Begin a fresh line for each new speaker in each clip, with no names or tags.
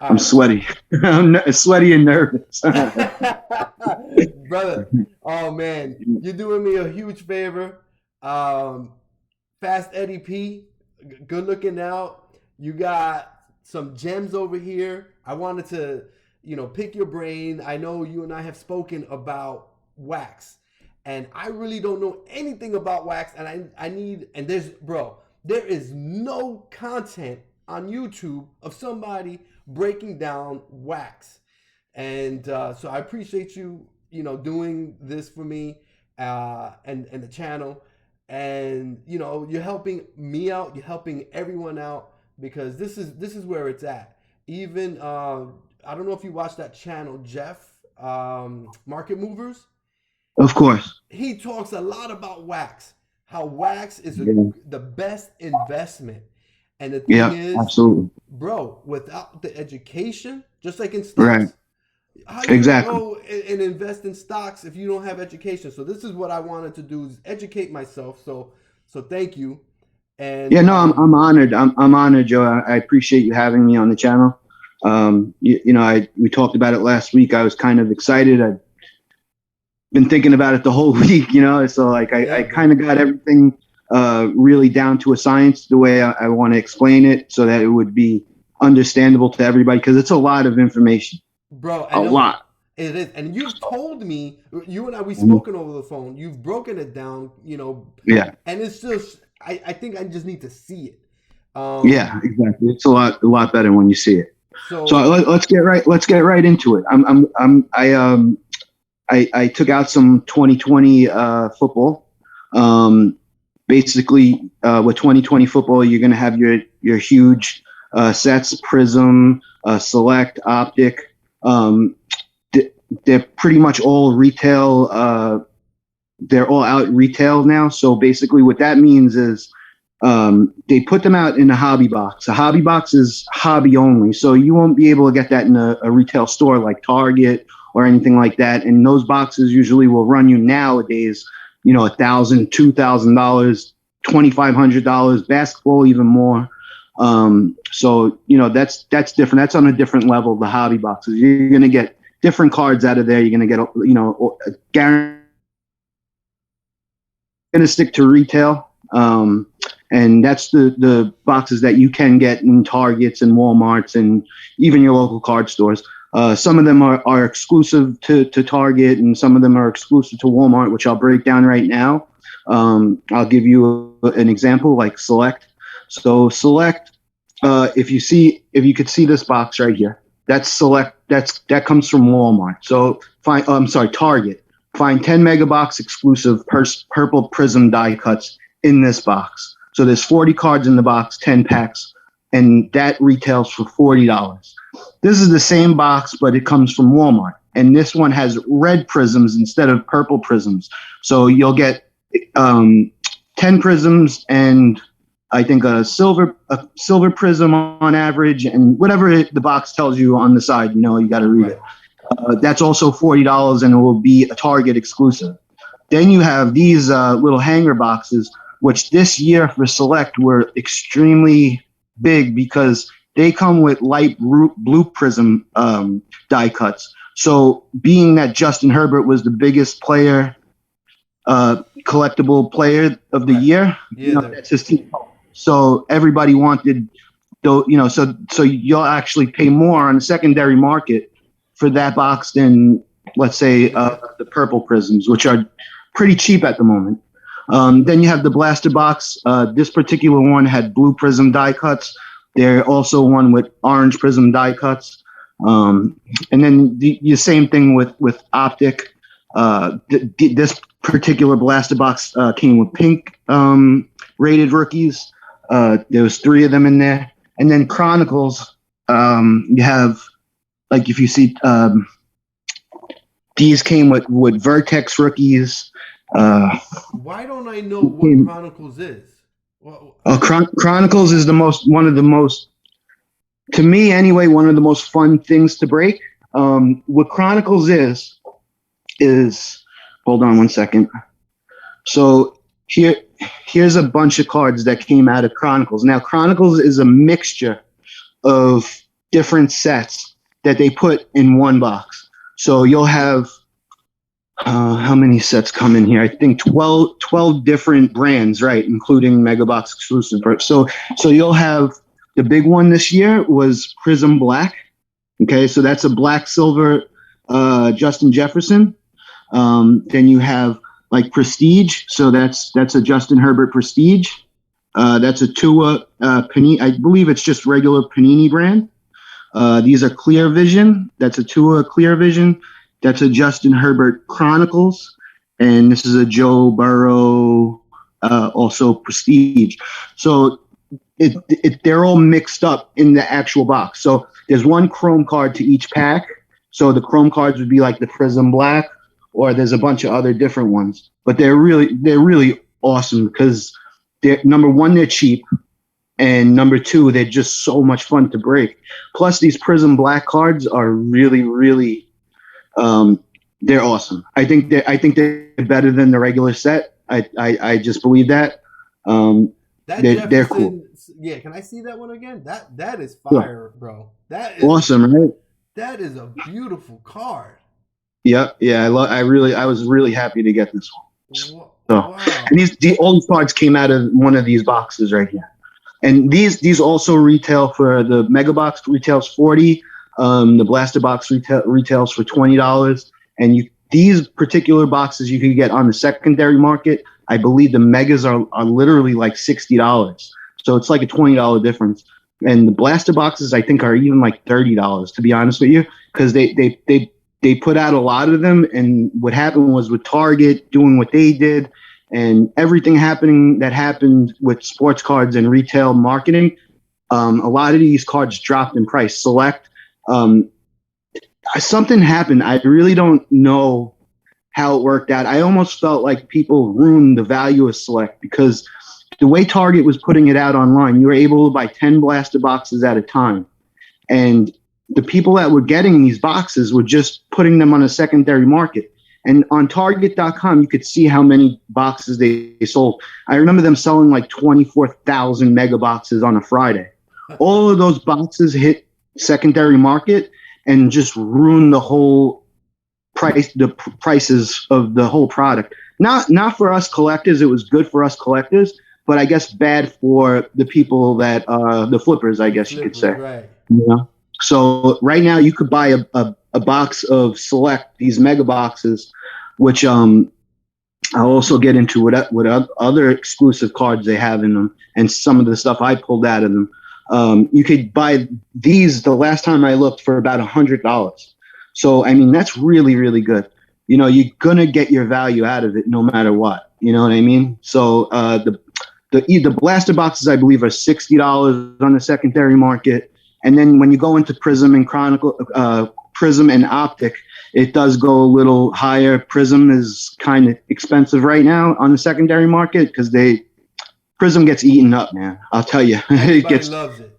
All
I'm
right.
sweaty. I'm sweaty and nervous.
Brother, oh man, you're doing me a huge favor. Um, Fast Eddie P, good looking out. You got some gems over here. I wanted to, pick your brain. I know you and I have spoken about wax, and I really don't know anything about wax. And I need, and there is no content on YouTube of somebody breaking down wax. And so I appreciate you, doing this for me, and the channel. And you're helping me out, you're helping everyone out, because this is where it's at. Even I don't know if you watch that channel, Jeff, Market Movers.
Of course.
He talks a lot about wax, how wax is
Yeah.
the best investment. And the thing
Yeah,
is,
absolutely.
bro, without the education, just like in
Right.
stocks, how you gonna
Exactly.
go and invest in stocks if you don't have education? So this is what I wanted to do, is educate myself. So thank you. And
Yeah, no, I'm honored. I'm honored, Joe. I appreciate you having me on the channel. We talked about it last week. I was kind of excited. I've been thinking about it the whole week, so like I
yeah,
kind
bro,
of got everything really down to a science the way I want to explain it so that it would be understandable to everybody because it's a lot of information.
bro, I
A
know
lot.
it is. And you've told me, you and I, we've
Mhm.
spoken over the phone. You've broken it down,
Yeah.
and it's just, I think I just need to see it.
Yeah, exactly. It's a lot better when you see it. So
So
let's get right into it. I took out some 2020 football. Um, Basically, with 2020 football, you're going to have your huge sets: Prism, Select, Optic. Um, they're pretty much all retail. They're all out retail now. So basically, what that means is they put them out in a hobby box. A hobby box is hobby only, so you won't be able to get that in a retail store like Target or anything like that. And those boxes usually will run you nowadays, $1,000, $2,000, $2,500, basketball even more. So that's different. That's on a different level. The hobby boxes, you're going to get different cards out of there. You're going to get guaranteed going to stick to retail. And that's the boxes that you can get in Targets and Walmarts and even your local card stores. Some of them are exclusive to Target and some of them are exclusive to Walmart, which I'll break down right now. I'll give you an example like Select. So Select, if you could see this box right here, that's Select. That comes from Walmart. So fine. I'm sorry, Target. Find 10 megabox exclusive purple prism die cuts in this box. So there's 40 cards in the box, 10 packs, and that retails for $40. This is the same box, but it comes from Walmart. And this one has red prisms instead of purple prisms. So you'll get 10 prisms and I think a silver prism on average, and whatever the box tells you on the side, you got to read
right,
it. That's also $40, and it will be a Target exclusive. Then you have these little hanger boxes, which this year for Select were extremely big because they come with light blue prism die cuts. So, being that Justin Herbert was the biggest collectible player of the
right.
year,
Yeah,
that's his team. So everybody wanted, so you'll actually pay more on the secondary market for that box than, let's say, the purple prisms, which are pretty cheap at the moment. Then you have the blaster box. This particular one had blue prism die cuts. There also one with orange prism die cuts. And then the same thing with optic. This particular blaster box came with pink rated rookies. There was three of them in there. And then Chronicles, you have, like, if you see, these came with Vertex rookies.
Why don't I know what Chronicles is? Well,
Chronicles is one of the most, to me anyway, one of the most fun things to break. What Chronicles is, hold on one second. So here's a bunch of cards that came out of Chronicles. Now, Chronicles is a mixture of different sets that they put in one box. So you'll have how many sets come in here? I think 12 different brands, right, including Megabox exclusive. So you'll have the big one this year was Prism Black. Okay, so that's a black silver Justin Jefferson. Then you have like Prestige, so that's a Justin Herbert Prestige. That's a Tua Panini. I believe it's just regular Panini brand. These are Clear Vision. That's a Tua Clear Vision. That's a Justin Herbert Chronicles, and this is a Joe Burrow, also Prestige. So they're all mixed up in the actual box. So there's one Chrome card to each pack. So the Chrome cards would be like the Prism Black, or there's a bunch of other different ones. But they're really awesome because number one, they're cheap, and number two, they're just so much fun to break. Plus, these Prism Black cards are really they're awesome. I think they're better than the regular set. I just believe that. They're cool.
Yeah, can I see that one again? That is fire, bro. That is
awesome, right?
That is a beautiful card.
Yeah. I was really happy to get this one.
Wow.
And all these cards came out of one of these boxes right here. And these also retail for the Mega Box retails $40. The Blaster Box retails for $20. And these particular boxes you can get on the secondary market. I believe the Megas are literally like $60. So it's like a $20 difference. And the Blaster Boxes, I think, are even like $30, to be honest with you, because they put out a lot of them. And what happened was with Target doing what they did and everything that happened with sports cards and retail marketing, a lot of these cards dropped in price. Select, something happened. I really don't know how it worked out. I almost felt like people ruined the value of Select because the way Target was putting it out online, you were able to buy 10 Blaster Boxes at a time. And the people that were getting these boxes were just putting them on a secondary market. And on Target.com, you could see how many boxes they sold. I remember them selling like 24,000 mega boxes on a Friday. All of those boxes hit secondary market and just ruined the whole prices of the whole product. Not for us collectors. It was good for us collectors, but I guess bad for the people that the flippers, I guess you could say.
Right.
Yeah. So right now you could buy a box of Select, these mega boxes, which I'll also get into what other exclusive cards they have in them and some of the stuff I pulled out of them. You could buy these the last time I looked for about $100. So, I mean, that's really, really good. You know, you're going to get your value out of it no matter what. You know what I mean? So the Blaster Boxes, I believe, are $60 on the secondary market. And then when you go into Prism and Prism and Optic, it does go a little higher. Prism is kind of expensive right now on the secondary market because Prism gets eaten up, man. I'll tell you.
Everybody loves it.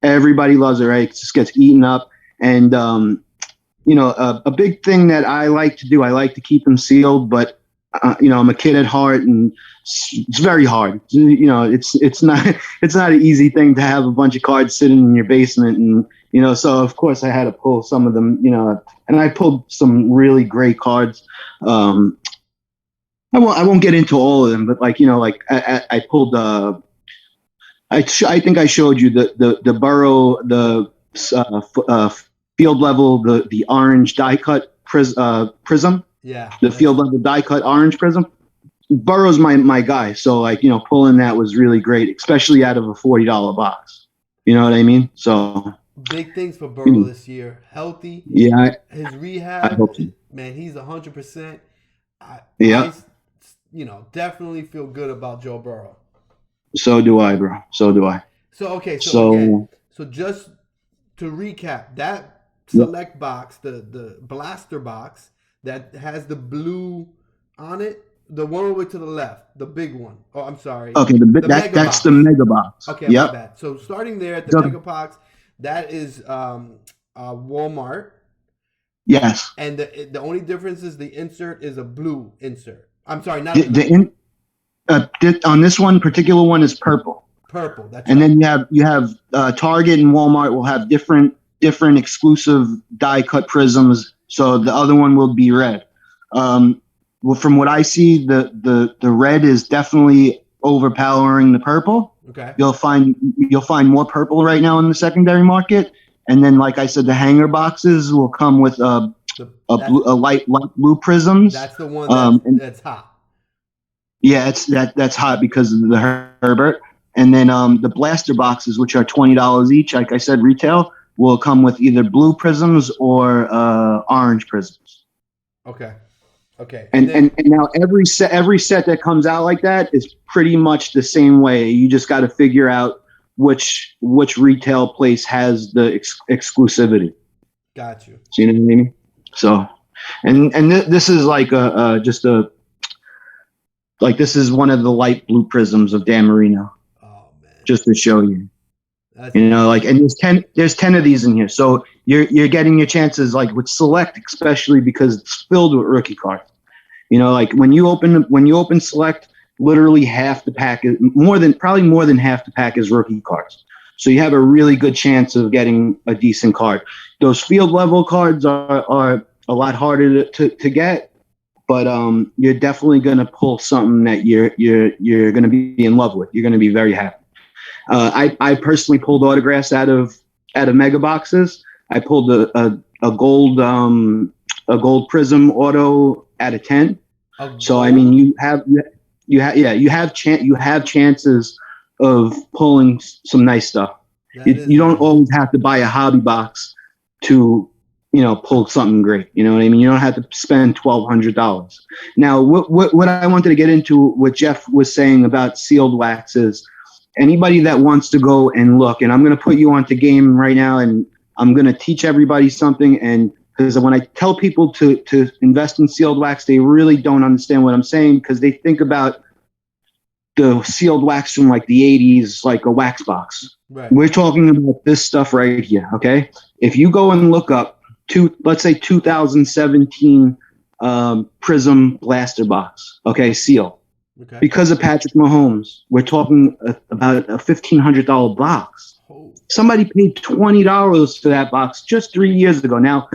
Everybody loves it, right? It just gets eaten up. And, a big thing that I like to do, I like to keep them sealed, but, I'm a kid at heart and it's very hard. It's not an easy thing to have a bunch of cards sitting in your basement. And, so of course I had to pull some of them, and I pulled some really great cards. I won't get into all of them, but I pulled, I think I showed you the Burrow, the field level, the orange die cut prism.
Yeah.
The field level die cut orange prism. Burrow's my guy. So pulling that was really great, especially out of a $40 box. You know what I mean? So
big things for Burrow this year. Healthy.
Yeah.
His rehab,
I hope so.
man, he's 100%.
Yeah.
Definitely feel good about Joe Burrow.
So do I, bro. So do I.
So again, just to recap, that Select box, the Blaster Box that has the blue on it, the one over to the left, the big one. Oh, I'm sorry.
Okay, that's the Mega Box.
Okay, my bad. So starting there at the Mega Box, that is Walmart.
Yes.
And the only difference is the insert is a blue insert. I'm sorry, not
on this particular one is purple.
Purple. That's
And
right.
then you have Target and Walmart will have different exclusive die cut prisms. So the other one will be red. Well, from what I see, the red is definitely overpowering the purple.
Okay.
You'll find more purple right now in the secondary market. And then, like I said, the hanger boxes will come with a light blue prisms.
That's the one
And
that's hot.
yeah, that's hot because of the Herbert. And then the blaster boxes, which are $20 each, like I said, retail, will come with either blue prisms or orange prisms.
Okay. Okay. And
And now every set that comes out like that is pretty much the same way. You just got to figure out which retail place has the exclusivity.
got you.
So you know what I mean? So, this is like this is one of the light blue prisms of Dan Marino,
Oh man.
just to show you.
That's
And there's ten of these in here, so you're getting your chances like with Select, especially because it's filled with rookie cards. Like when you open Select, literally half the pack is probably more than half the pack is rookie cards. So you have a really good chance of getting a decent card. Those field level cards are a lot harder to get, but you're definitely gonna pull something that you're gonna be in love with. You're gonna be very happy. I personally pulled autographs out of mega boxes. I pulled a gold prism auto out of 10. So I mean, you have chances of pulling some nice stuff. You don't always have to buy a hobby box to pull something great. You know what I mean? You don't have to spend $1,200. Now, what I wanted to get into, what Jeff was saying about sealed waxes. Anybody that wants to go and look, and I'm going to put you onto game right now, and I'm going to teach everybody something. And because when I tell people to invest in sealed wax, they really don't understand what I'm saying, because they think about the sealed wax from like the 80s, like a wax box.
Right.
We're talking about this stuff right here. Okay. If you go and look up let's say 2017 Prism blaster box, okay, seal.
Okay.
Because of Patrick Mahomes, we're talking about a $1,500 box.
Oh.
Somebody paid $20 for that box just 3 years ago. Now,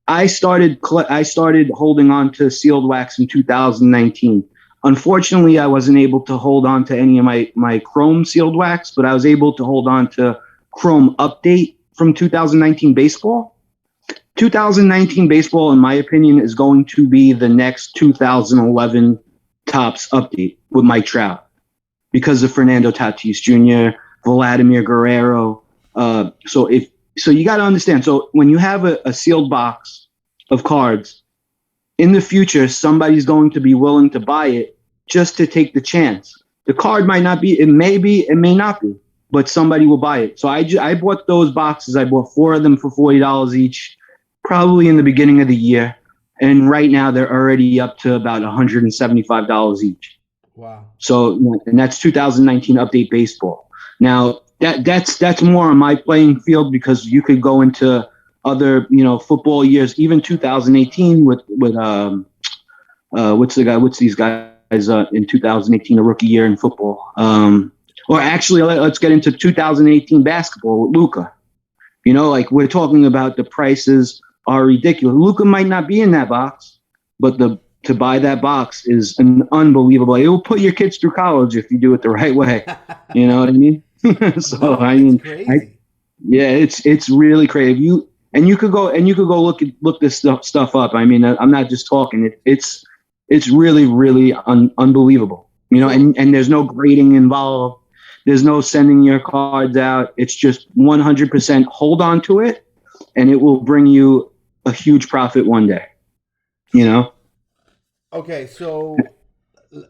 I started holding on to sealed wax in 2019. Unfortunately, I wasn't able to hold on to any of my Chrome sealed wax, but I was able to hold on to Chrome Update from 2019 baseball. 2019 baseball, in my opinion, is going to be the next 2011 Topps update with Mike Trout, because of Fernando Tatis Jr., Vladimir Guerrero. So you got to understand. So when you have a sealed box of cards, in the future, somebody's going to be willing to buy it just to take the chance. The card might not be, it may be, it may not be, but somebody will buy it. So I bought those boxes. I bought 4 of them for $40 each, probably in the beginning of the year. And right now they're already up to about $175 each.
Wow.
So, and that's 2019 update baseball. Now that's more on my playing field, because you could go into other, football years, even 2018 with what's these guys in 2018, a rookie year in football. Or actually, let's get into 2018 basketball with Luka. Like we're talking about, the prices are ridiculous. Luka might not be in that box, but to buy that box is an unbelievable. It will put your kids through college if you do it the right way. You know what I mean? So
No,
I mean,
crazy.
It's really crazy. You could go look this stuff up. I mean, I'm not just talking. It's really, really unbelievable. And there's no grading involved. There's no sending your cards out. It's just 100% hold on to it, and it will bring you a huge profit one day.
Okay, so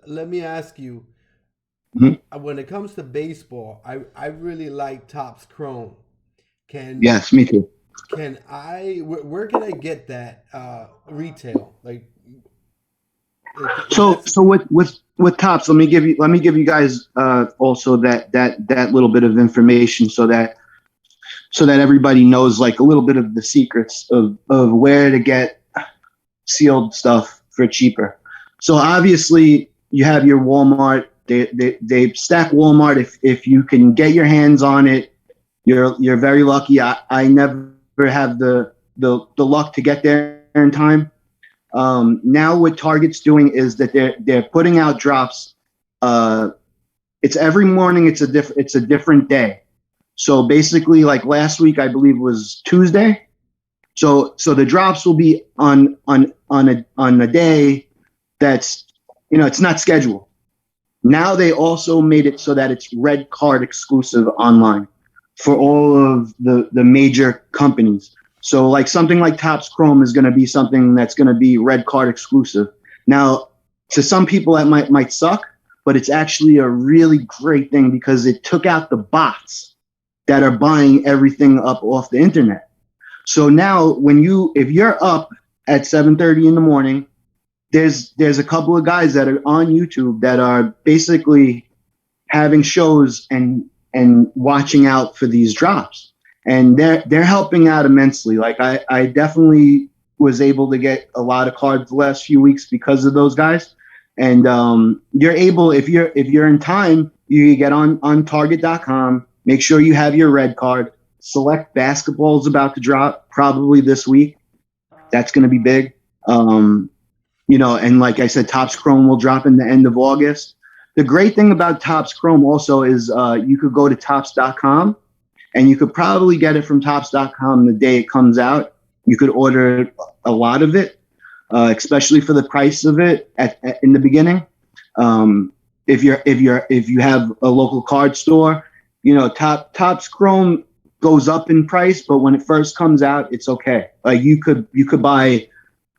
let me ask you, when it comes to baseball, I really like Topps Chrome.
Yes, me too.
Where can I get that retail? Like,
So with Topps, let me give you guys also that little bit of information, so that everybody knows like a little bit of the secrets of where to get sealed stuff for cheaper. So obviously you have your Walmart They stack Walmart. If you can get your hands on it, you're very lucky. I never have the luck to get there in time. Now what Target's doing is that they're putting out drops. It's every morning. It's a different day. So basically, like last week, I believe was Tuesday. So the drops will be on a day that's, it's not scheduled. Now they also made it so that it's red card exclusive online for all of the major companies. So like something like Topps Chrome is going to be something that's going to be red card exclusive. Now, to some people that might suck, but it's actually a really great thing because it took out the bots that are buying everything up off the internet. So now if you're up at 7:30 in the morning, there's a couple of guys that are on YouTube that are basically having shows and watching out for these drops. And they're helping out immensely. Like I definitely was able to get a lot of cards the last few weeks because of those guys. And you're able, if you're in time, you get on Target.com, make sure you have your red card, select basketball's about to drop probably this week. That's going to be big. And like I said, Topps Chrome will drop in the end of August. The great thing about Topps Chrome also is you could go to Topps.com and you could probably get it from Topps.com the day it comes out. You could order a lot of it, especially for the price of it in the beginning. If you have a local card store, Topps Chrome goes up in price, but when it first comes out, it's okay. Like you could buy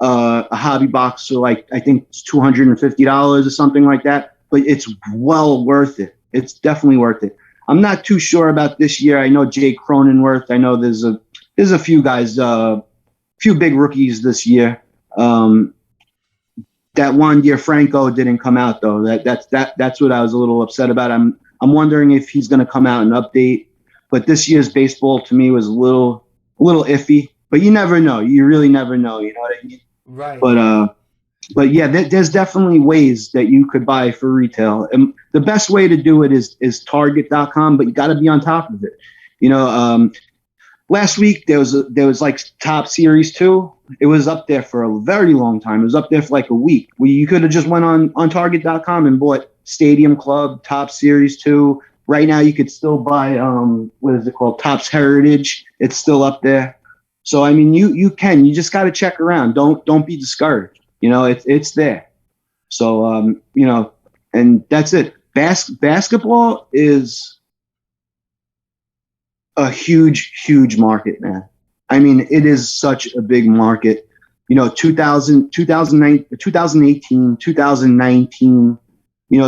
a hobby box for like I think it's $250 or something like that, but it's well worth it. It's definitely worth it. I'm not too sure about this year. I know Jake Cronenworth. I know there's a few guys, few big rookies this year. That one year Franco didn't come out though. That's what I was a little upset about. I'm wondering if he's going to come out and update. But this year's baseball to me was a little iffy. But you never know. You really never know. You know what I mean?
Right.
But yeah, there's definitely ways that you could buy for retail. And the best way to do it is Target.com, but you got to be on top of it. Last week there was like Top Series 2. It was up there for a very long time. It was up there for like a week. You could have just went on Target.com and bought Stadium Club, Top Series 2. Right now you could still buy what is it called? Topps Heritage. It's still up there. So I mean you just got to check around. Don't be discouraged. It's there. So and that's it. Basketball is a huge market, man. I mean, it is such a big market. 2018, 2019,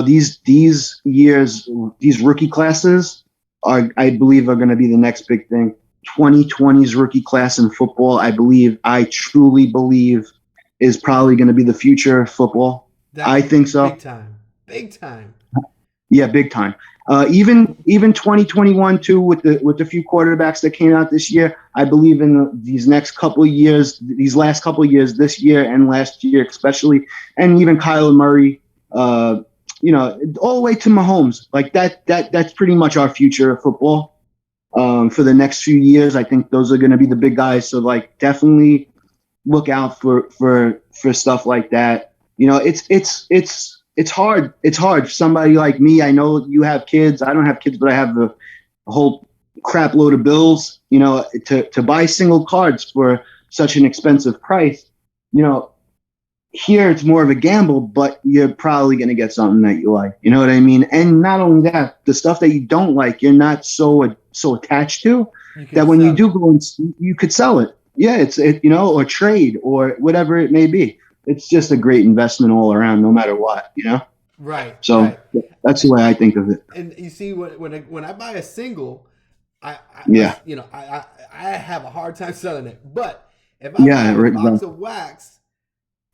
these years, these rookie classes I believe are going to be the next big thing. 2020's rookie class in football, I truly believe is probably going to be the future of football. I think so.
Big time.
Yeah, big time. Even 2021 too, with the few quarterbacks that came out this year, I believe in these last couple of years, this year and last year especially, and even Kyler Murray, all the way to Mahomes. Like that's pretty much our future of football. For the next few years, I think those are going to be the big guys. So like, definitely look out for stuff like that. It's hard. It's hard for somebody like me. I know you have kids. I don't have kids, but I have a whole crap load of bills, to buy single cards for such an expensive price. Here it's more of a gamble, but you're probably going to get something that you like. You know what I mean? And not only that, the stuff that you don't like, you're not so attached to that when you do go and you could sell it. Yeah, or trade or whatever it may be. It's just a great investment all around, no matter what,
Right.
So
right.
That's the way I think of it.
And you see, when I buy a single, I have a hard time selling it. But if I buy a box of wax,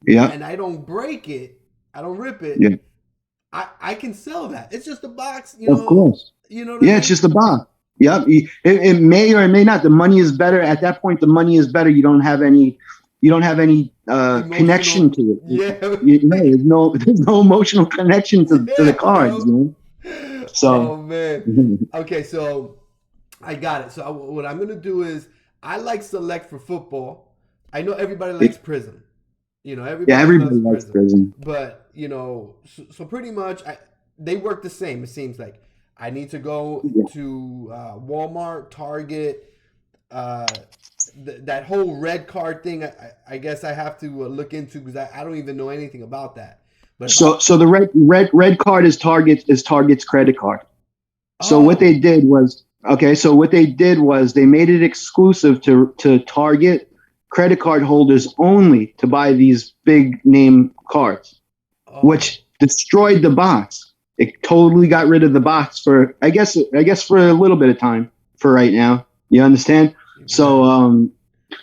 and I don't break it, I don't rip it, I can sell that. It's just a box,
Of course.
You know what I mean?
It's just a box. Yep. It may or it may not. The money is better. At that point, the money is better. You don't have any you don't have any connection
Emotional.
to it.
Yeah.
There's no emotional connection to the
Yeah,
cards.
bro.
So
Oh man. Okay, so I got it. So what I'm gonna do is I like Select for football. I know everybody likes Prism.
yeah,
Everybody
everybody
loves
likes
Prism,
Prism.
but so pretty much they work the same. It seems like I need to go
Yeah.
to Walmart, Target, uh, that whole red card thing. I guess I have to look into because I don't even know anything about that. But if I
So the red card is Target's credit card. So what they
oh
did was okay. So what they did was they made it exclusive to Target credit card holders only to buy these big name cards,
oh
which destroyed the box. It totally got rid of the box for I guess for a little bit of time for right now. You understand? So
right.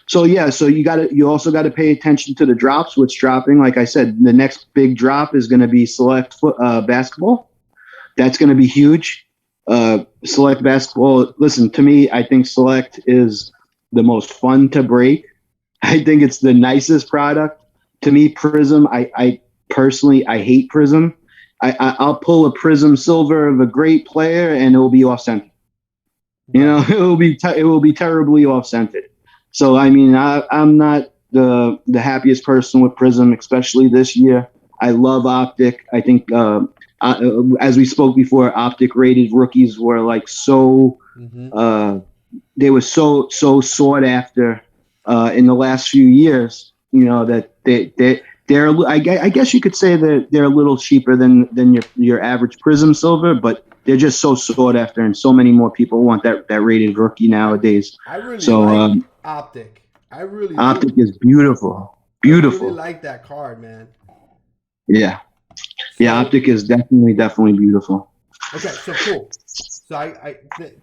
so yeah, so you also got to pay attention to the drops, what's dropping. Like I said, the next big drop is going to be basketball. That's going to be huge. Select basketball. Listen to me. I think Select is the most fun to break. I think it's the nicest product. To me, Prism. I personally I hate Prism. I'll pull a Prism Silver of a great player and it will be off center.
Right.
It will be terribly off centered. So I mean, I'm not the happiest person with Prism, especially this year. I love Optic. I think as we spoke before, Optic rated rookies were like so
Mm-hmm.
uh, they were so sought after in the last few years. That they're I guess you could say that they're a little cheaper than your average Prism Silver, but they're just so sought after, and so many more people want that rated rookie
I
nowadays.
I really
So
like Optic. I really
Optic
do.
is beautiful,
I really
beautiful.
like that card, man.
Yeah, yeah.
So
Optic is definitely beautiful.
okay, so cool. So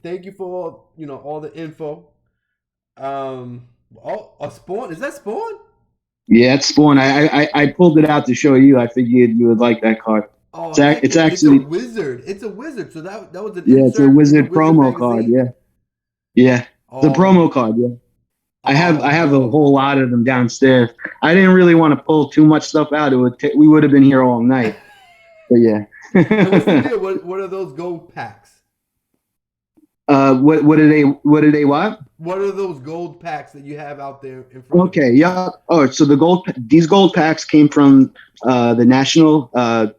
thank you for all the info. A spawn, is that spawn?
Yeah, it's Spawn. I pulled it out to show you. I figured you would like that card.
Oh
It's ac-
heck
it's
yeah! It's a
actually
wizard. It's a wizard. So that was an
yeah, it's a
insert in the
Wizard
Wizard
promo card.
magazine.
Yeah, yeah, it's a
Oh,
promo card. Yeah, I have a
bro.
whole lot of them downstairs. I didn't really want to pull too much stuff out. We would have been here all night. But yeah.
And what's the deal? What are those gold packs?
What do they what?
What are those gold packs that you have out there in front of you?
Okay, yeah. Oh, so these gold packs came from the national. The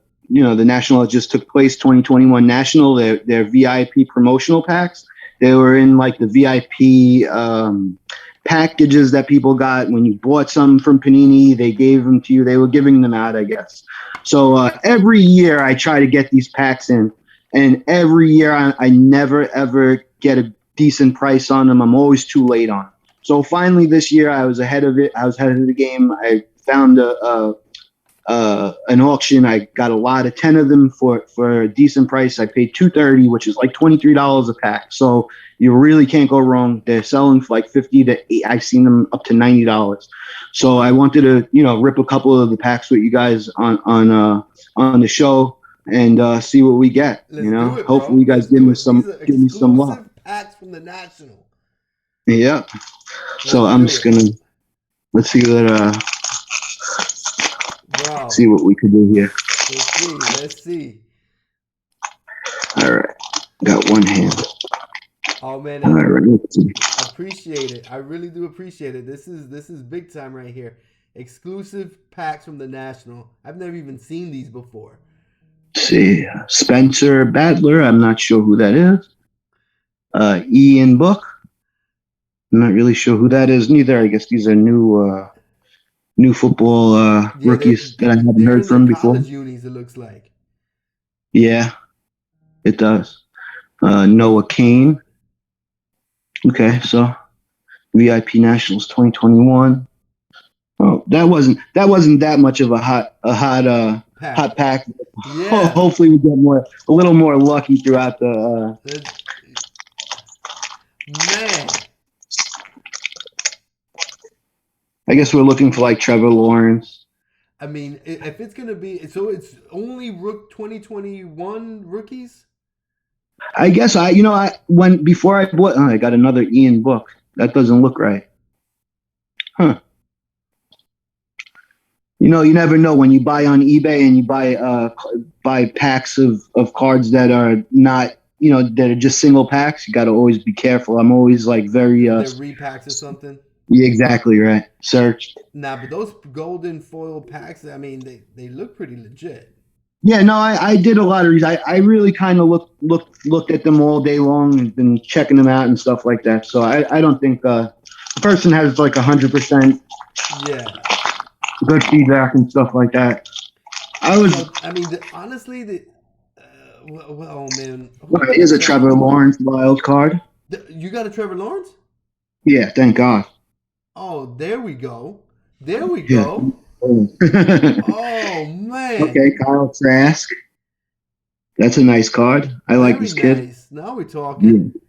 national that just took place, 2021 national. They're VIP promotional packs. They were in like the VIP packages that people got when you bought some from Panini. They gave them to you. They were giving them out, I guess. So every year I try to get these packs in, and every year I never ever get a decent price on them. I'm always too late on them. So finally, this year I was ahead of it. I was ahead of the game. I found an auction. I got a lot of 10 of them for a decent price. I paid $230, which is like $23 a pack. So you really can't go wrong. They're selling for like 50 to 8. I've seen them up to $90. So I wanted to rip a couple of the packs with you guys on the show and see what we get.
Let's do it,
Hopefully
bro.
you guys
Let's
give
do
me
it. These
some
are
give me some love.
exclusive packs from the National.
Yeah. So
Let's
I'm
do
just
it,
gonna let's see what
bro.
we could do here.
Let's see. Let's see.
All right, got one hand.
Oh man,
All right, let's see.
appreciate it. I really do appreciate it. This is big time right here. Exclusive packs from the National. I've never even seen these before.
Let's see, Spencer Badler. I'm not sure who that is. Ian Book. I'm not really sure who that is neither. I guess these are new football
Yeah,
rookies that I haven't
they're
heard
in their
from before.
college unis. It looks like.
Yeah, it does. Noah Kane. Okay, so VIP Nationals 2021. Oh, that wasn't that much of hot
Pack.
pack.
Yeah.
Hopefully we get a little more lucky throughout the.
Man.
I guess we're looking for like Trevor Lawrence.
I mean, if it's gonna be so, it's only Rook 2021 rookies.
I guess I when before I bought I got another Ian Book. That doesn't look right. Huh. You never know when you buy on eBay and you buy packs of cards that are not, that are just single packs. You got to always be careful. I'm always like very
They're repacks or something.
yeah, exactly right. Searched.
Nah, but those golden foil packs, I mean, they look pretty legit.
Yeah, no, I did a lot of research. I really kind of looked at them all day long and been checking them out and stuff like that. So I don't think a person has like 100%
Yeah.
good feedback and stuff like that. I was
So I mean, honestly, oh man, who was I
Here's a
telling?
Trevor Lawrence wild card.
You got a Trevor Lawrence?
Yeah, thank God.
Oh, there we go. There we
Yeah.
go. Oh man,
Okay, Kyle Trask. That's a nice card. I like
very
this kid.
nice. Now we're talking.
Yeah.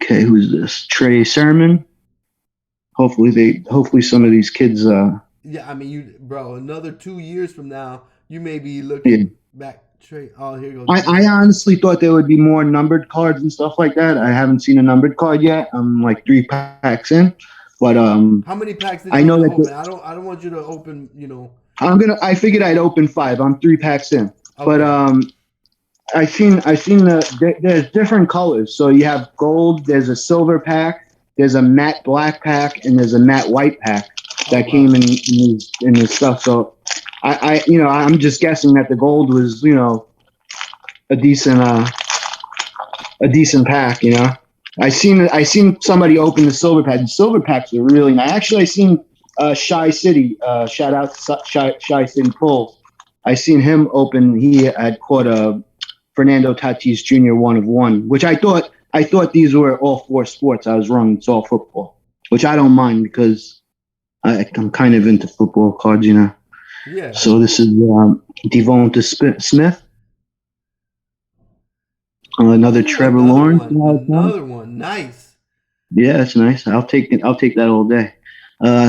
Okay, who's this? Trey Sermon. Hopefully some of these kids
Yeah, I mean, bro. Another 2 years from now, you may be
yeah.
looking back. Trey, oh, here goes Trey.
I honestly thought there would be more numbered cards and stuff like that. I haven't seen a numbered card yet. I'm like 3 packs in. But
How many packs did
I
you want
know
to
that
open? I don't want you to open.
I figured I'd open 5. I'm 3 packs in. But
Okay.
I seen there's different colors. So you have gold, there's a silver pack, there's a matte black pack, and there's a matte white pack
Oh
that
wow.
came in this stuff. So I'm just guessing that the gold was, a decent a decent pack, I seen somebody open the silver pack. The silver packs are really nice. Actually, I seen Shy City, shout out to Shy City Pulls. I seen him open. He had caught a Fernando Tatis Jr. 1 of 1, which I thought these were all 4 sports. I was wrong. It's all football, which I don't mind because I'm kind of into football cards,
Yeah.
So this is Devonta Smith, another
Ooh,
Trevor
another
Lawrence.
one. Another one. Nice.
Yeah, that's nice. I'll take it. I'll take that all day.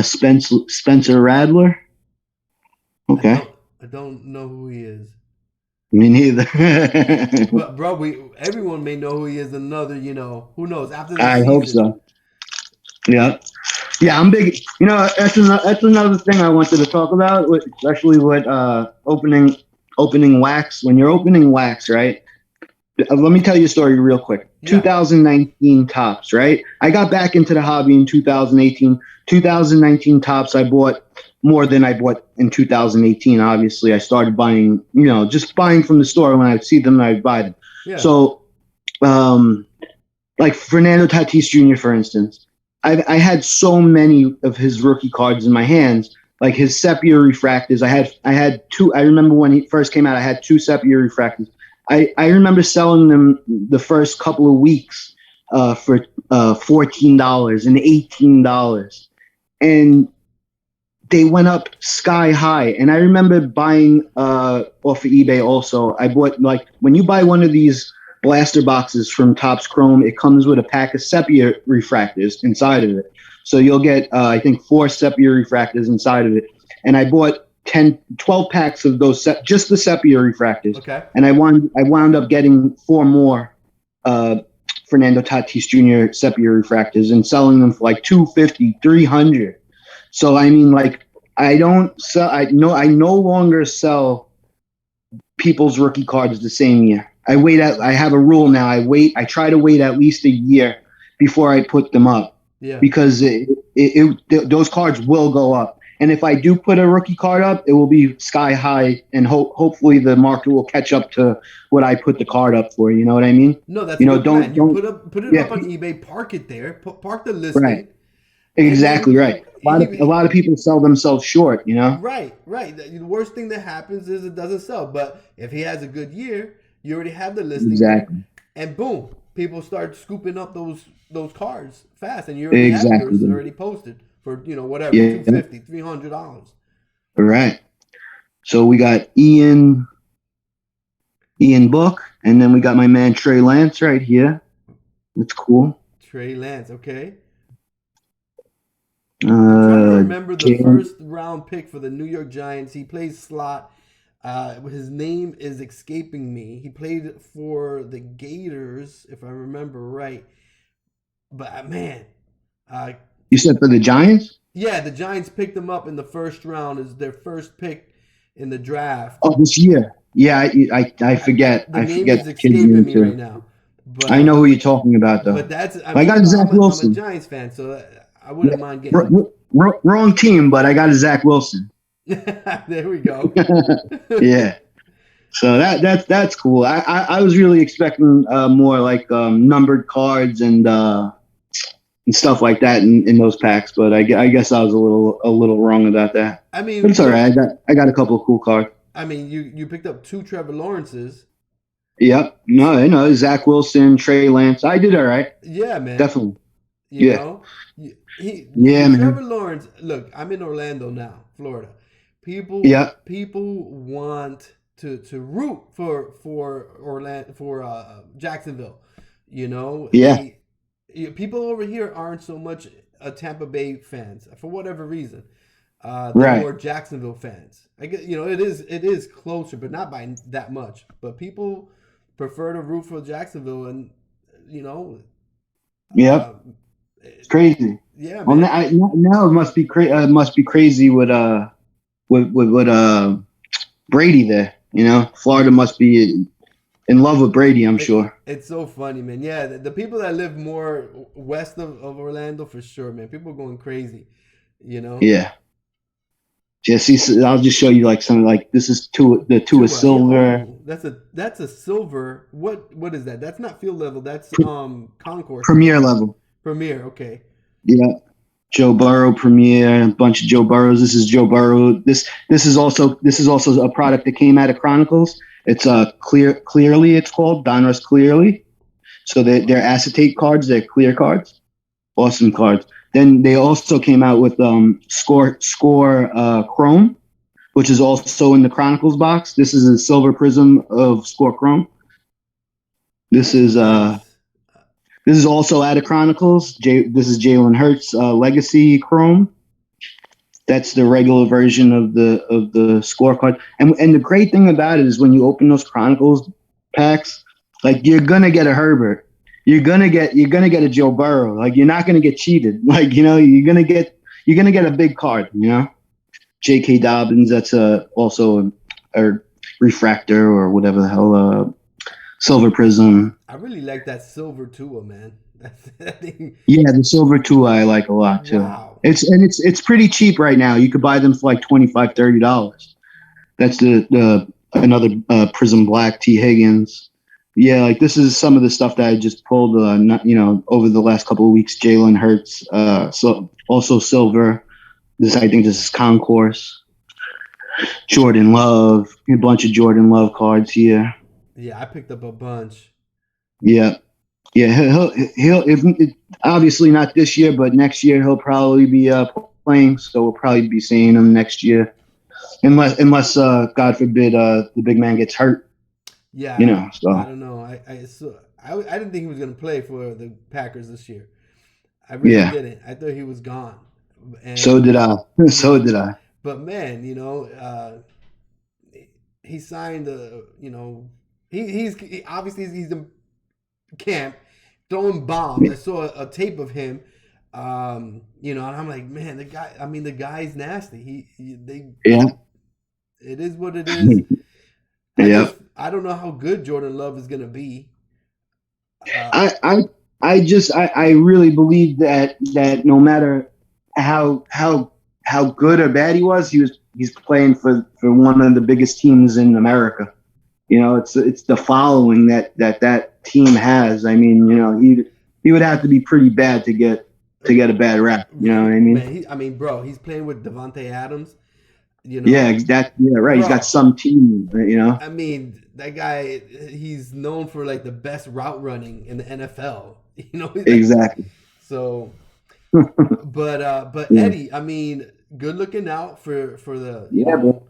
Spencer Radler.
I
Okay,
don't. I don't know who he is.
me neither.
But bro, everyone may know who he is. Another, who knows after the
I hope
season.
so. Yeah, yeah. I'm big. That's another thing I wanted to talk about, especially with opening wax. When you're opening wax, right? Let me tell you a story real quick.
Yeah.
2019 tops, right? I got back into the hobby in 2018. 2019 tops, I bought more than I bought in 2018. Obviously, I started buying, just buying from the store. When I see them, I'd buy them.
Yeah.
So, like Fernando Tatis Jr., for instance, I had so many of his rookie cards in my hands, like his sepia refractors. I had 2. I remember when he first came out, I had 2 sepia refractors. I remember selling them the first couple of weeks for $14 and $18, and they went up sky high. And I remember buying off of eBay also. I bought, like, when you buy one of these blaster boxes from Topps Chrome, it comes with a pack of sepia refractors inside of it. So you'll get, I think, 4 sepia refractors inside of it. And I bought 12 packs of those, just the sepia refractors.
Okay.
And I wound up getting 4 more Fernando Tatis Jr. sepia refractors and selling them for like $250, $300. So I mean, like, I don't sell. I no longer sell people's rookie cards the same year. I have a rule now. I try to wait at least a year before I put them up.
Yeah.
Because those cards will go up. And if I do put a rookie card up, it will be sky high, and hopefully the market will catch up to what I put the card up for. You know what I mean?
No, that's a good plan. You
Don't
put it
yeah,
up on eBay, park it there, park the
right,
listing, and then
exactly right. A lot of people sell themselves short.
right. The worst thing that happens is it doesn't sell. But if he has a good year, you already have the listing there,
Exactly,
and boom, people start scooping up those cards fast, and you already have
exactly.
yours already posted for whatever,
Yeah,
$250, $300.
right. So we got Ian Book, and then we got my man Trey Lance right here. That's cool.
Trey Lance, okay. I'm trying to remember the
Jalen,
first round pick for the New York Giants. He plays slot. His name is escaping me. He played for the Gators, if I remember right. But man, uh,
you said for the Giants?
Yeah, the Giants picked him up in the first round as their first pick in the draft.
Oh, this year. Yeah, I forget.
The
I
name
forget
is
the kid's
escaping
name
me right
too.
now,
I
but
know who you're talking about though.
that's I
I
mean,
got a Zach
I'm a
Wilson.
Giants fan, so I
Yeah.
wouldn't mind getting
Wrong team, but I got a Zach Wilson.
there we go.
Yeah. So that's cool. I was really expecting more like numbered cards and stuff like that in those packs, but I guess I was a little wrong about that.
I
But
mean,
it's all
look,
right. I got a couple of cool cards.
I mean, you picked up two Trevor Lawrences.
Yep. No, I know Zach Wilson, Trey Lance. I did all right.
Yeah, man.
Definitely.
You
Yeah.
know,
Yeah,
Trevor
man.
Lawrence. Look, I'm in Orlando now, Florida.
Yeah.
People want to root for Orlando for Jacksonville. You know,
Yeah.
people over here aren't so much Tampa Bay fans for whatever reason. They're
Right.
more Jacksonville fans. I get, it is closer, but not by that much. But people prefer to root for Jacksonville, and you know,
Yep.
uh,
It's crazy.
yeah,
Well,
man.
now it must be crazy with Brady there. Florida must be in love with Brady. I'm sure.
It's so funny, man. Yeah, the people that live more west of Orlando, for sure, man. People going crazy, you know.
Yeah. Jesse, I'll just show you like some like this is the two of
Tua,
silver
yo, that's a silver. What is that? That's not field level. That's concourse
premier level.
premier. Okay.
Yeah. Joe Burrow Premier, a bunch of Joe Burrows. This is Joe Burrow. This is also a product that came out of Chronicles. It's clearly it's called Donruss Clearly. So they're acetate cards, they're clear cards. Awesome cards. Then they also came out with Score Chrome, which is also in the Chronicles box. This is a silver prism of Score Chrome. This
Ooh,
is
nice.
this is also out of Chronicles. This is Jalen Hurts Legacy Chrome. That's the regular version of the scorecard. And the great thing about it is when you open those Chronicles packs, like you're gonna get a Herbert. You're gonna get a Joe Burrow. Like you're not gonna get cheated. Like, you're gonna get a big card, J.K. Dobbins, that's also a refractor or whatever the hell, silver prism.
I really like that silver Tua, man. That thing.
Yeah, the silver two I like a lot too.
Wow.
It's pretty cheap right now. You could buy them for like $25-$30. That's the another Prism Black T Higgins. Yeah, like this is some of the stuff that I just pulled. Over the last couple of weeks. Jalen Hurts, so also silver. I think this is Concourse. Jordan Love, a bunch of Jordan Love cards here.
Yeah, I picked up a bunch.
Yeah. Yeah, he'll if obviously not this year, but next year he'll probably be playing. So we'll probably be seeing him next year, unless God forbid the big man gets hurt.
Yeah, I
So
don't know. I didn't think he was gonna play for the Packers this year. I really
yeah.
didn't. I thought he was gone.
So
And
did I. So did I.
but man, he signed obviously he's in camp throwing bombs. I saw a tape of him. And I'm like, man, the guy's nasty.
Yeah.
It is what it is.
Yeah.
I don't know how good Jordan Love is gonna be.
I really believe that no matter how good or bad he's playing for one of the biggest teams in America. It's the following that team has. I mean, he would have to be pretty bad to get a bad rap. You know what I mean?
Man, bro, he's playing with Devontae Adams.
Yeah, right. He's
Bro,
got some team.
I mean, that guy, he's known for like the best route running in the NFL.
Exactly.
So, but
Yeah.
Eddie, I mean, good looking out for the
Yeah, bro.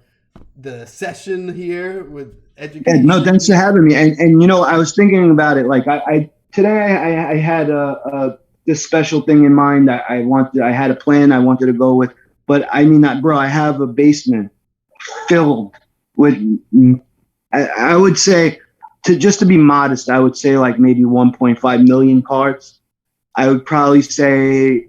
the session here with
Yeah,
education.
no, thanks for having me. And I was thinking about it. Like I today I had this special thing in mind that I had a plan I wanted to go with. But I mean, bro, I have a basement filled with. I would say, to be modest, I would say like maybe 1.5 million cards. I would probably say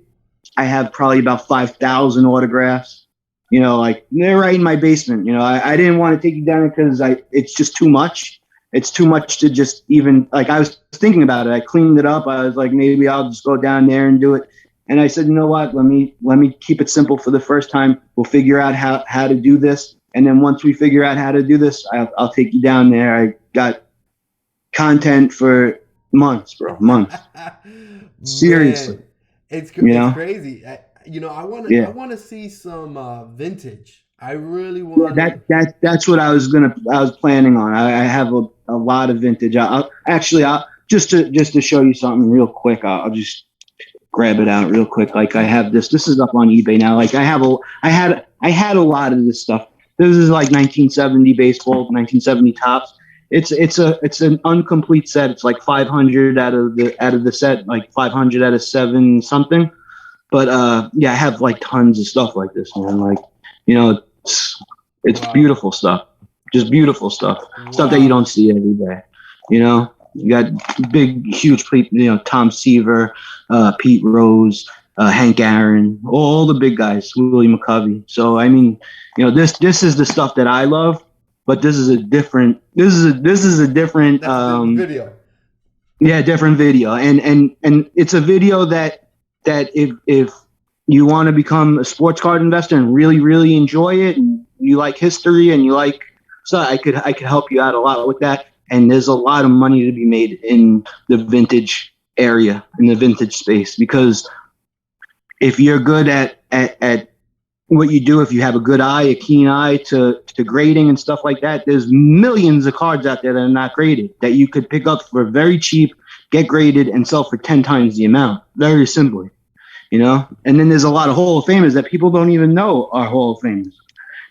I have probably about 5,000 autographs. You know, like they're right in my basement. You know, I didn't want to take you down because it's just too much. It's too much to just even like I was thinking about it. I cleaned it up. I was like, maybe I'll just go down there and do it. And I said, you know what? Let me keep it simple for the first time. We'll figure out how to do this. And then once we figure out how to do this, I'll take you down there. I got content for months, bro, months. Seriously,
Man,
you
it's
know?
crazy. I
Yeah.
want to see some vintage. I really
Yeah,
want to.
that's what I was planning on. I have a lot of vintage. I'll just to show you something real quick. I'll just grab it out real quick. Like I have this. This is up on eBay now. Like I had a lot of this stuff. This is like 1970 baseball, 1970 tops. It's an incomplete set. It's like 500 out of the set, like 500 out of seven something. But yeah, I have like tons of stuff like this, man. Like, you know, it's
Wow,
beautiful stuff. Just beautiful stuff. Stuff that you
wow.
don't see every day. You know, you got big, huge, you know, Tom Seaver, Pete Rose, Hank Aaron, all the big guys, Willie McCovey. So I mean, you know, this is the stuff that I love, but this is a different
That's a different video.
yeah, different video. And it's a video that if you want to become a sports card investor and really, really enjoy it, and you like history and you like, so I could help you out a lot with that. And there's a lot of money to be made in the vintage area, in the vintage space, because if you're good at what you do, if you have a good eye, a keen eye to grading and stuff like that, there's millions of cards out there that are not graded that you could pick up for very cheap, get graded, and sell for 10 times the amount. Very simply, you know? And then there's a lot of Hall of Famers that people don't even know are Hall of Famers,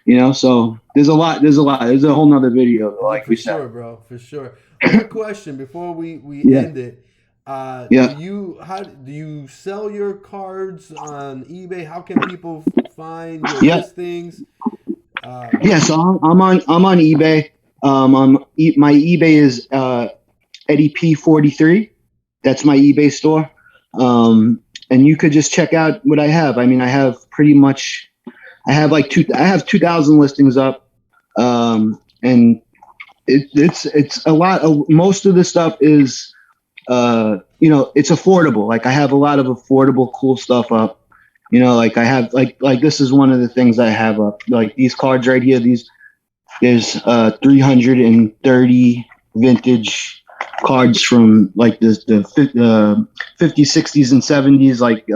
you know? So there's a whole nother video,
Yeah,
like
for
we said.
sure, bro. For sure. Quick question before we
Yeah.
end it.
Yeah.
How do you sell your cards on eBay? How can people find your
Yeah.
listings? Uh,
Yeah. So I'm on eBay. My eBay is, Eddie P43. That's my eBay store. And you could just check out what I have. I mean, I have pretty much, I have 2,000 listings up. And it's a lot of, most of the stuff is, you know, it's affordable. Like I have a lot of affordable, cool stuff up. You know, like I have, like this is one of the things I have up. Like these cards right here, there's 330 vintage cards from like the 50s, 60s, and 70s, like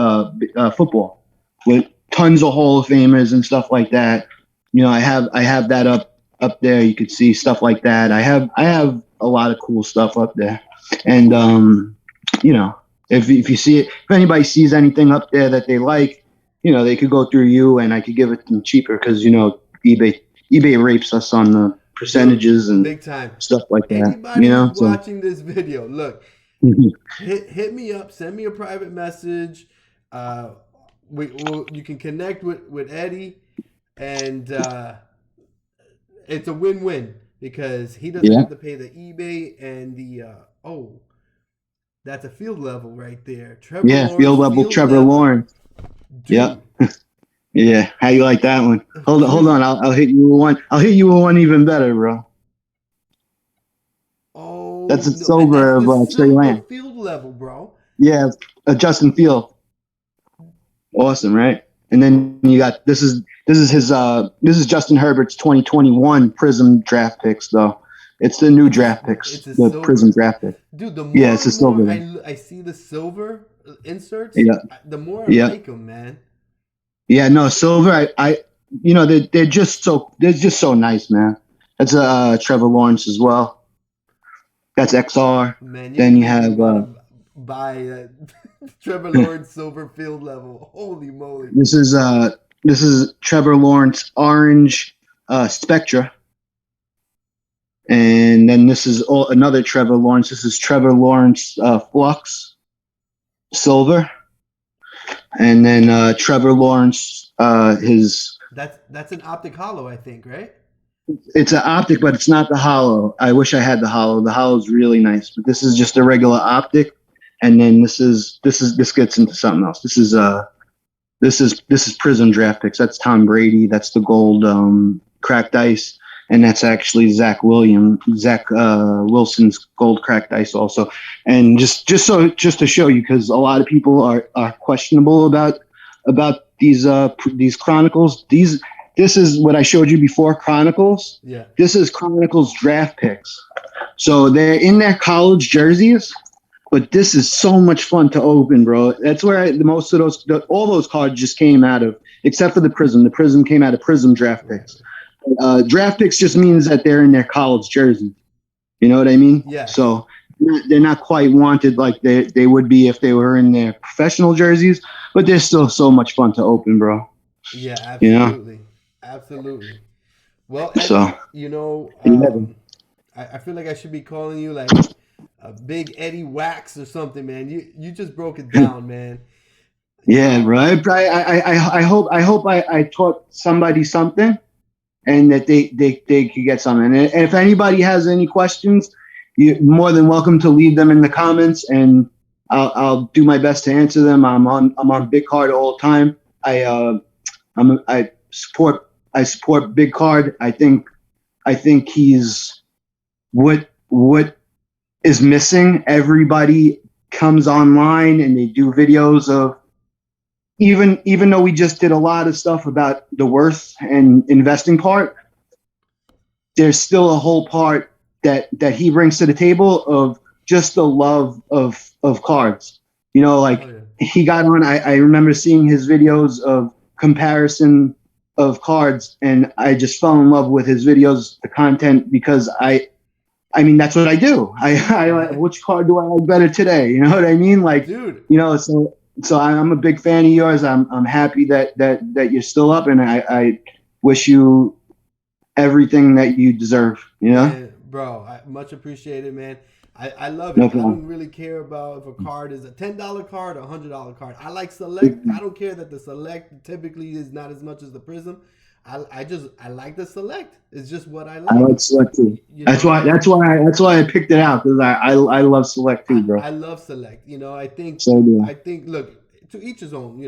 football, with tons of Hall of Famers and stuff like that. You know, I have that up there. You could see stuff like that. I have a lot of cool stuff up there, and you know, if you see it, if anybody sees anything up there that they like, you know, they could go through you, and I could give it to them cheaper because you know eBay rapes us on the
Dude,
percentages and
big time.
stuff like that.
Anybody
You
who's
know, so
watching this video, look, hit me up, send me a private message. Uh, you can connect with Eddie, and it's a win-win because he doesn't
yeah,
have to pay the eBay and the oh, that's a field level right there. Trevor
yeah, field
Lawrence
level
field
Trevor
level,
Lawrence. Yeah,
dude,
yeah. How you like that one? Hold on.
dude.
I'll hit you with one. I'll hit you with one even better, bro.
Oh
That's a
no, and that's
silver of
the
Trey
silver
Lance.
field level, bro.
Yeah, Justin Field. Awesome, right? And then you got this is Justin Herbert's 2021 Prism draft picks though. It's the new draft picks,
It's a
the Prism
silver.
draft pick.
Dude, the
Yeah,
more
it's a
and more
silver one.
I see the silver inserts,
Yeah,
the more I
yeah,
like them, man.
yeah. No, silver. I you know, they're just so nice, man. That's Trevor Lawrence as well. That's XR.
Man, you're
Then you
making me
have
want to buy that Trevor Lawrence silver field level. Holy moly!
this is this is Trevor Lawrence orange Spectra. And then this is another Trevor Lawrence. This is Trevor Lawrence Flux Silver. And then Trevor Lawrence, his.
That's an optic hollow, I think, right?
It's an optic, but it's not the hollow. I wish I had the hollow. The hollow is really nice, but this is just a regular optic. And then this gets into something else. This is This is Prism draft picks. That's Tom Brady. That's the gold cracked ice, and that's actually Zach Wilson's gold cracked ice also. And just to show you, because a lot of people are questionable about these Chronicles. This is what I showed you before, Chronicles.
Yeah.
This is Chronicles draft picks. So they're in their college jerseys, but this is so much fun to open, bro. That's where most of all those cards just came out of, except for the Prism. The Prism came out of Prism draft picks. Draft picks just means that they're in their college jersey. You know what I mean?
Yeah.
So they're not quite wanted like they would be if they were in their professional jerseys, but they're still so much fun to open, bro.
Yeah, absolutely.
You know?
Absolutely. Well,
So,
Eddie, I feel like I should be calling you like a big Eddie Wax or something, man. You just broke it down, man.
yeah, right. I hope I taught somebody something, and that they could get something. And if anybody has any questions, you're more than welcome to leave them in the comments, and I'll do my best to answer them. I'm on Big Card all the time. I support Big Card. I think he's what is missing. Everybody comes online and they do videos of, even though we just did a lot of stuff about the worth and investing part, there's still a whole part that he brings to the table of just the love of cards. Like, he got on. I remember seeing his videos of comparison of cards, and I just fell in love with his videos, the content, because I mean, that's what I do. I like, which card do I like better today? You know what I mean? Like,
dude.
So I'm a big fan of yours. I'm happy that you're still up, and I wish you everything that you deserve.
Man, bro, I much appreciated, man. I love it.
No
I
problem.
don't really care about if a card is a $10 card or $100 card. I like Select. I don't care that the Select typically is not as much as the Prism. I like the Select. It's just what I like.
I like Select too. That's why I picked it out, because I love Select too, bro.
I love Select. I think
So do I.
I think look, to each his own.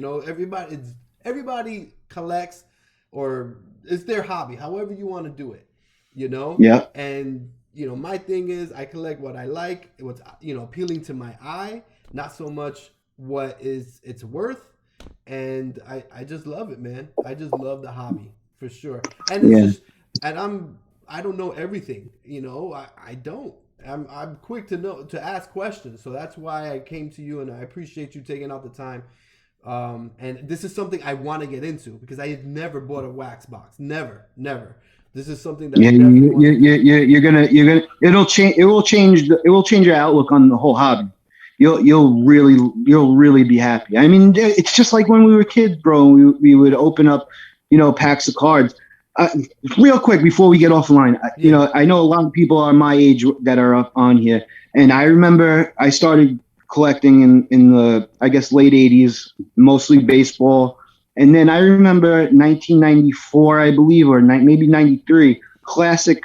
Everybody collects, or it's their hobby. However you want to do it.
Yeah.
And my thing is, I collect what I like, what's appealing to my eye, not so much what is it's worth. And I just love it, man. I just love the hobby for sure. And it's just, and I don't know everything, I don't. I'm quick to ask questions, so that's why I came to you, and I appreciate you taking out the time. And this is something I want to get into, because I have never bought a wax box, never. This is something that
you're gonna it will change your outlook on the whole hobby. You'll really be happy. I mean, it's just like when we were kids, bro. We would open up, packs of cards. Real quick before we get off the line, I know a lot of people are my age that are up on here, and I remember I started collecting in the, I guess, late '80s, mostly baseball. And then I remember 1994, I believe, or maybe '93, Classic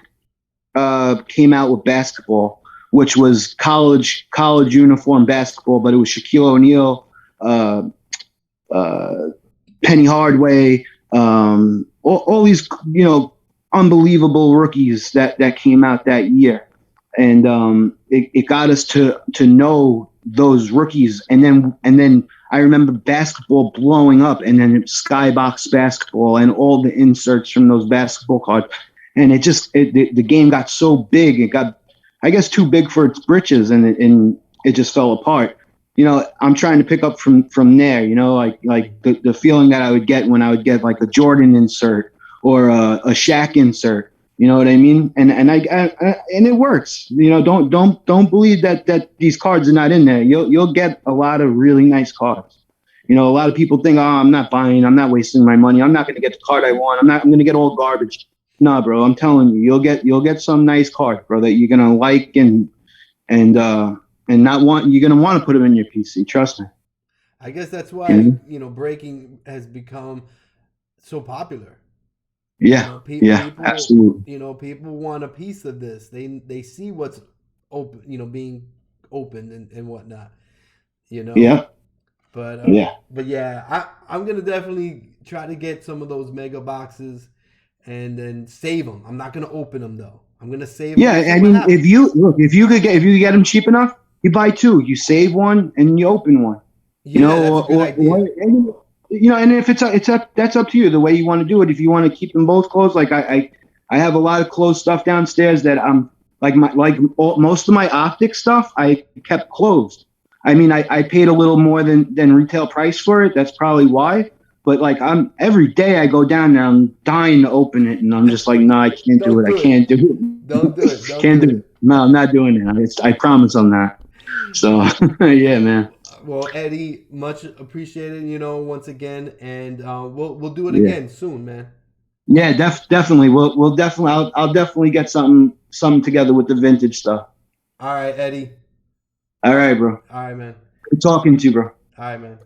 came out with basketball, which was college uniform basketball, but it was Shaquille O'Neal, Penny Hardaway, all these unbelievable rookies that came out that year, and it got us to know those rookies, and then I remember basketball blowing up, and then Skybox basketball and all the inserts from those basketball cards. And the game got so big, it got, I guess, too big for its britches, and it just fell apart. I'm trying to pick up from there, like the feeling that I would get when I would get like a Jordan insert or a Shaq insert. You know what I mean? And it works. Don't believe that these cards are not in there. You'll get a lot of really nice cards. A lot of people think, oh, I'm not buying, I'm not wasting my money, I'm not going to get the card I want, I'm going to get all garbage. Nah, bro, I'm telling you, you'll get some nice cards, bro, that you're gonna like and not want. You're gonna want to put them in your PC. Trust me.
I guess that's why breaking has become so popular.
Yeah,
people,
absolutely.
People want a piece of this. They see what's open, being opened and whatnot.
Yeah. Yeah.
But yeah, I'm gonna definitely try to get some of those mega boxes and then save them. I'm not gonna open them though. I'm gonna save them
Yeah,
and see
I
what
mean,
happens.
if you could get them cheap enough, you buy two. You save one and you open one. You
Yeah,
know,
that's a good idea.
and, you know, and if it's up, that's up to you. The way you want to do it. If you want to keep them both closed, like I have a lot of closed stuff downstairs that I'm most of my optic stuff I kept closed. I mean, I paid a little more than retail price for it. That's probably why. But like I'm every day I go down there, I'm dying to open it, and I'm just like, no, I can't do
Don't
it. I
do it.
can't do
Don't do it.
it.
Don't
Can't
do
do
it.
it. No, I'm not doing it. I promise I'm not. So yeah, man.
Well, Eddie, much appreciated. Once again, and we'll do it
Yeah,
again soon, man.
yeah, definitely. We'll definitely. I'll definitely get something together with the vintage stuff.
All right, Eddie.
All right, bro.
All right, man.
Good talking to you, bro.
All right, man.